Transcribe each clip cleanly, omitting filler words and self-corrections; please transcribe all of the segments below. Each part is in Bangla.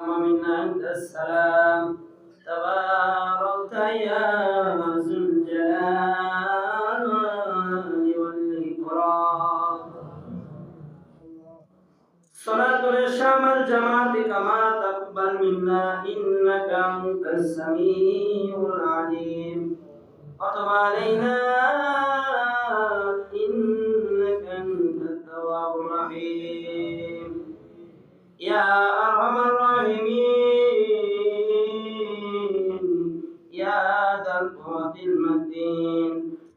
ومن أنت السلام تباركت يا ذو الجلال والإكرام. صلاة الشام الجماعة كما تقبل منا إنك أنت السميع العليم وتب علينا إنك أنت التواب الرحيم يا أرحم الراحمين يا ذا القوة المتين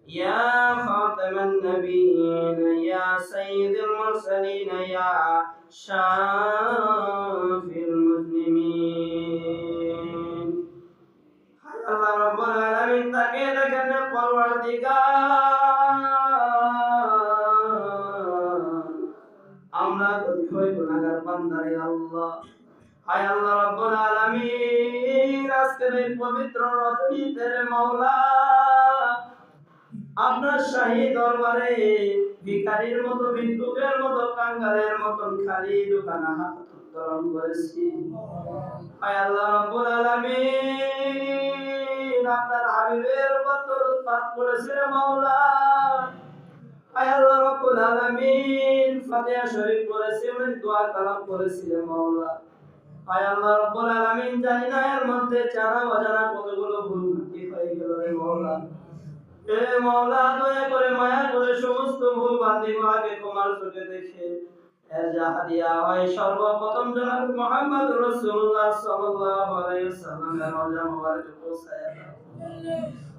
يا خاتم النبيين يا سيد المرسلين يا شافي المسلمين. الله رب العالمين তাকে দেখেন পরওয়ারদিগার আমরা কই গুনাহগার বান্দারে আল্লাহ। হায় আল্লাহ রাব্বুল আলামিন আজকের এই পবিত্র রজনীতে মাওলা আপনার শাহী দরবারে ভিখারির মতো ভিক্ষুকের মতো কাঙ্গালের মতো খালি দুখানা হাত উত্তোলন করেছি। হায় আল্লাহ রাব্বুল আলামিন আপনার হাবিবের উপর দরুদ পাঠ করেছি রে মাওলা। হায় আল্লাহ রাব্বুল আলামিন ফাতিহা শরীফ পড়েছি, অনেক দোয়া কালাম করেছি রে মাওলা। হায় আল্লাহ রাব্বুল আলামিন জানি না এর মধ্যে জানা অজানা কতগুলো ভুল ত্রুটি হয়ে গেল রে মাওলা। এ মাওলা দয়া করে মায়া করে সমস্ত ভুল বান্দিগুলোকে তোমার চোখে দেখে এর যা হাদিয়া হয় সর্বপ্রথম জনাব মুহাম্মদ রাসূলুল্লাহ সাল্লাল্লাহু আলাইহি ওয়াসাল্লামের রওজা মুবারকে পৌঁছায়া দাও।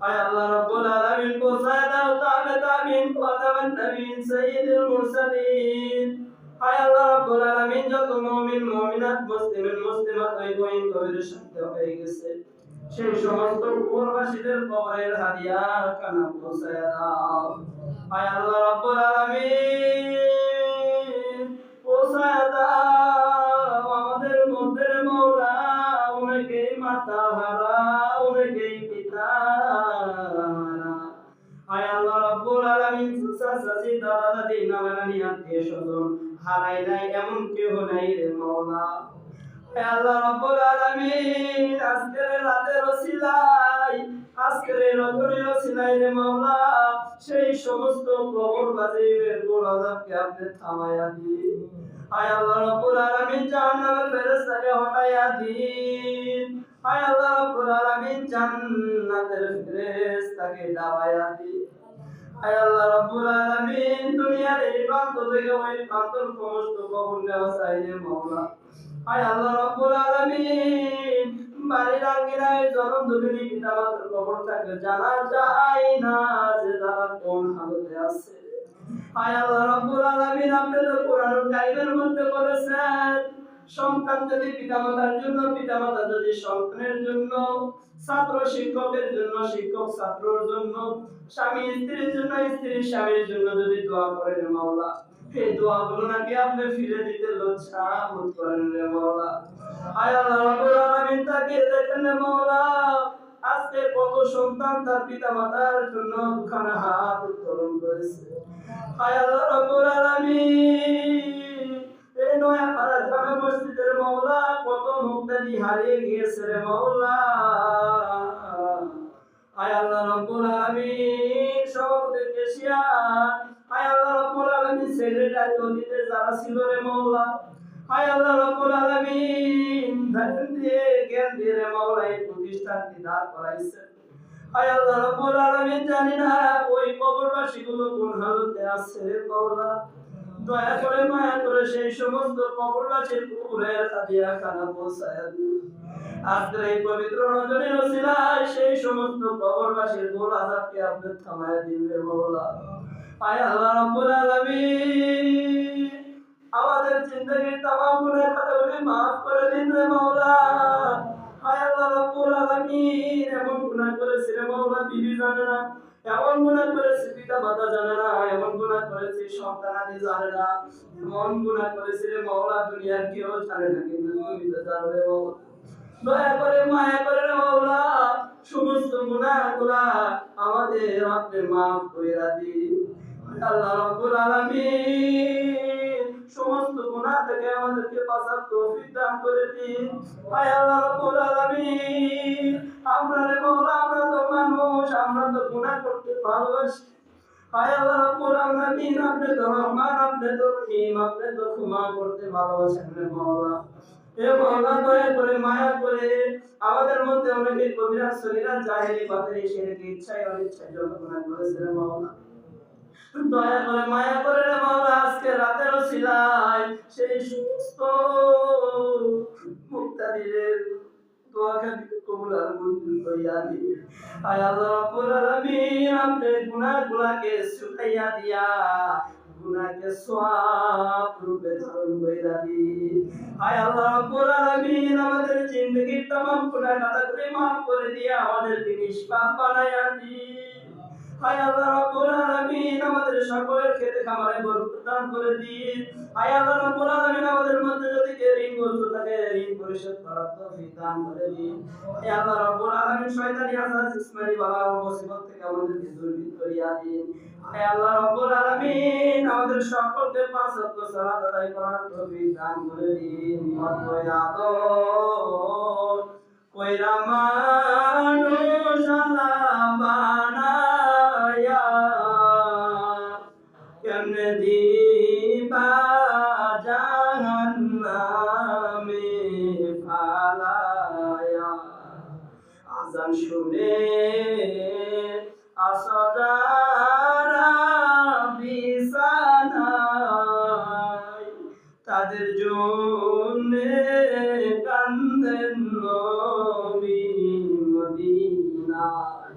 হায় আল্লাহ রাব্বুল আলামিন পৌঁছায়া দাও তাবিন খাতামান নবীন সাইয়্যিদুল মুরসালিন। হায় আল্লাহ রাব্বুল আলামিন যত মুমিন মুমিনাত মুসলিমিন মুসলিমাত ওই বইন কবির সাথে হয়ে গেছে সেই সমস্ত কবরবাসীদের কবরের হাদিয়া কানা পৌঁছায়া দাও। হায় আল্লাহ রাব্বুল আলামিন পৌঁছায়া দাও আমাদের মধ্যে মাওলা অনেকেই মাতা হারা অনেকেই পিতা হারা। হায় আল্লাহ রাব্বুল আলামিন চাচা-চাচী দাদা-দাদি নানা-নানি আত্মীয়-স্বজন হারাই নাই এমন কেউ নাই রে মাওলা। হায় আল্লাহ রাব্বুল আলামিন আজকের রাতের ওসিলায় আজকের রজনীর ওসিলায় রে মাওলা সেই সমস্ত কবরবাসীদের গোলাজাবকে আপনি থামায়া দিন। হায় আল্লাহ রাব্বুল আলামিন জাহান্নামের ফেরেশতাকে হটায়া দিন। হায় আল্লাহ রাব্বুল আলামিন জান্নাতের ফেরেশতাকে দাওয়ায়া দিন। হায় আল্লাহ রাব্বুল আলামিন দুনিয়ার এই প্রান্ত থেকে ওই প্রান্তের সমস্ত কবর নেওয়া চাই রে মাওলা। হায় আল্লাহ রাব্বুল আলামিন বাড়ির আঙ্গিনায় জনম দুঃখিনী পিতামাতার কবর থাকলে জানা যায় না যে তারা কোন হালতে আছে। হায় আল্লাহ রাব্বুল আলামিন আপনি তো কোরআনুল কারীমের মধ্যে বলেছেন সন্তান যদি পিতামাতার জন্য পিতামাতা যদি সন্তানের জন্য ছাত্র শিক্ষকের জন্য শিক্ষক ছাত্রের জন্য স্বামী স্ত্রীর জন্য স্ত্রী স্বামীর জন্য যদি দোয়া করেন মাওলা এই দোয়াগুলো নাকি আপনি ফিরে দিতে লজ্জা বোধ করেন রে মাওলা। হায় আল্লাহ রাব্বুল আলামিন তাকে দেখেন রে মাওলা আজকে কত সন্তান তার পিতামাতার জন্য দুখানা হাত উত্তোলন করেছে। হায় আল্লাহ রাব্বুল আলামিন এই নয়াপাড়া জামে মসজিদের মাওলা কত মুক্তাদি হারিয়ে গিয়েছে রে মাওলা। হায় আল্লাহ রাব্বুল আলামিন সভাপতি কেশিয়ার হায় আল্লাহ রাব্বুল আলামিন সেক্রেটারি অতীতে যারা ছিল রে মাওলা। হায় আল্লাহ রাব্বুল আলামিন ধ্যান দিয়ে জ্ঞান দিয়ে রে মাওলা এই প্রতিষ্ঠানটি দাঁড় করাইছে। হায় আল্লাহ রাব্বুল আলামিন জানি না ওই কবরবাসীগুলো কোন হালতে আছে মাওলা। দয়া করে মায়া করে সেই সমস্ত কবরবাসীর কবরের হাদিয়া খানা পৌঁছায়া দিন। আজকের এই পবিত্র রজনীর ওসিলায় সেই সমস্ত কবরবাসীর গোল আযাবকে আপনি থামায়া দিন রে মাওলা। হায় আল্লাহ রাব্বুল আলামিন আমাদের জিন্দেগীর तमाम গুনাহ খাতাগুলি maaf করে দিন রে মাওলা। হায় আল্লাহ রাব্বুল আলামিন এমন গুনাহ করেছি রে মাওলা বিবি জানে না, এমন গুনাহ করেছি পিতা মাতা জানে না, এমন গুনাহ করেছি সন্তানাদি জানে না, এমন গুনাহ করেছি রে মাওলা দুনিয়ার কেউ জানে না কিন্তু তুমি তো জানো রে মাওলা। দয়া করে মায়া করে রে মাওলা সমস্ত গুনাহগুলা আমাদের আপনি maaf করে দিন। আল্লাহ রাব্বুল আলামিন সমস্ত গুনাহ থেকে আমাদেরকে বাঁচার তৌফিক দান করে দিন। আয় আল্লাহ রাব্বুল আলামিন, আমরা রে মওলা, আমরা তো মানুষ, আমরা তো গুনাহ করতে ভালোবাসি। আয় আল্লাহ রাব্বুল আলামিন, আপনি তো রহমান, আপনি তো রহিম, আপনি তো ক্ষমা করতে ভালোবাসেন রে মওলা। এ মওলা, দয়া করে মায়া করে আমাদের মধ্যে অনেকে কবিরা সগীরা জাহেলি বাতিল শিরকি ইচ্ছায় অনিচ্ছায় যত গুনাহ করেছে রে মওলা, দয়া করে মায়া করে রে মওলা, আজকে রাতের ওসিলায় সেই সমস্ত মুক্তাদিরের দোয়া খানিকে কবুল আর মঞ্জুর করিয়া দিন। আয় আল্লাহ রাব্বুল আলামিন, আপনি গুনাহগুলোকে শুকাইয়া দিয়া গুনাহকে সওয়াব রূপে ধারণ কইরা দিন। আয় আল্লাহ রাব্বুল আলামিন, আমাদের জিন্দেগীর तमाम গুনাহ খাতাগুলি মাফ করে দিয়া আমাদেরকে নিষ্পাপ বানাইয়া দিন। আয় আল্লাহ রাব্বুল আলামিন, আমাদের সকলের খেতে খামারে বরকত দান করে দিন। আয় আল্লাহ রাব্বুল আলামিন, আমাদের মধ্যে যদি কেউ ঋণগ্রস্ত থাকে ঋণ পরিশোধ করার তৌফিক দান করে দিন। আয় আল্লাহ রাব্বুল আলামিন, শয়তানি হাসাদ ইসমাইলি বালা ও মুসিবত থেকে আমাদেরকে দূরীভূত করিয়া দিন। আয় আল্লাহ রাব্বুল আলামিন, আমাদের সকলকে পাঁচ ওয়াক্ত সালাত আদায় করার তৌফিক দান করে দিন। কইরা মানুষ আল্লাহ বানায়া কেমনে দিবা জাহান্নামে ফালায়া, আযান শুনে আসজারা বিছানায় তাদের জন্যে কান্দেন নবী মদিনায়।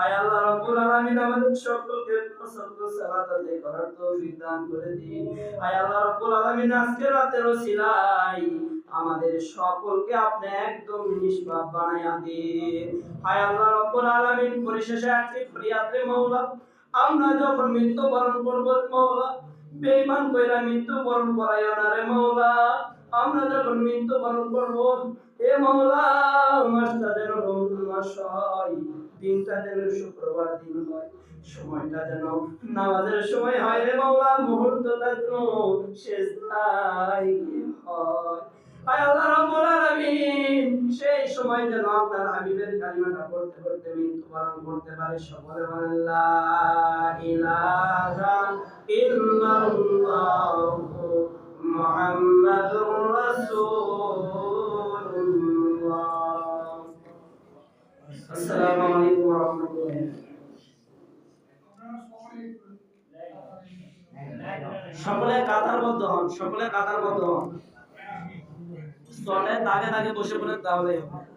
আয় আল্লাহ রাব্বুল আলামিন, আমাদের সকলকে পাঁচ ওয়াক্ত সালাত আদায় করার তৌফিক দান করে দিন। আয় আল্লাহ রাব্বুল আলামিন, আজকে রাতের ওসিলায় আমাদের সকলকে আপনি একদম নিষ্পাপ বানাইয়া দিন। আয় আল্লাহ রাব্বুল আলামিন, পরিশেষে একটি ফরিয়াদ রে মওলা, আমরা যখন মৃত্যুবরণ করব মওলা, বেঈমান কইরা মৃত্যুবরণ করাইও না রে মওলা। আমরা যখন মৃত্যুবরণ করব এ মওলা, মাসটা যেন রমজান মাস হয়, দিনটা যেন শুক্রবার দিন হয়, সময়টা যেন নামাজের সময় হয় রে মওলা, মুহূর্তটা যেন সেজদায় হয়। আয় আল্লাহ রাব্বুল আলামিন, সেই সময় যেন আপনার হাবিবের কালিমাটা পড়তে পড়তে মৃত্যুবরণ করতে পারে। সকলে বলেন লা ইলাহা ইল্লাল্লাহু মুহাম্মাদুর রাসূলুল্লাহ। আসসালামু আলাইকুম ওয়া রাহমাতুল্লাহ। সকলে কাতারবদ্ধ হন, সকলে কাতারবদ্ধ হন। স্টলে দাগে দাগে বসে পড়েন, তাহলে হবে।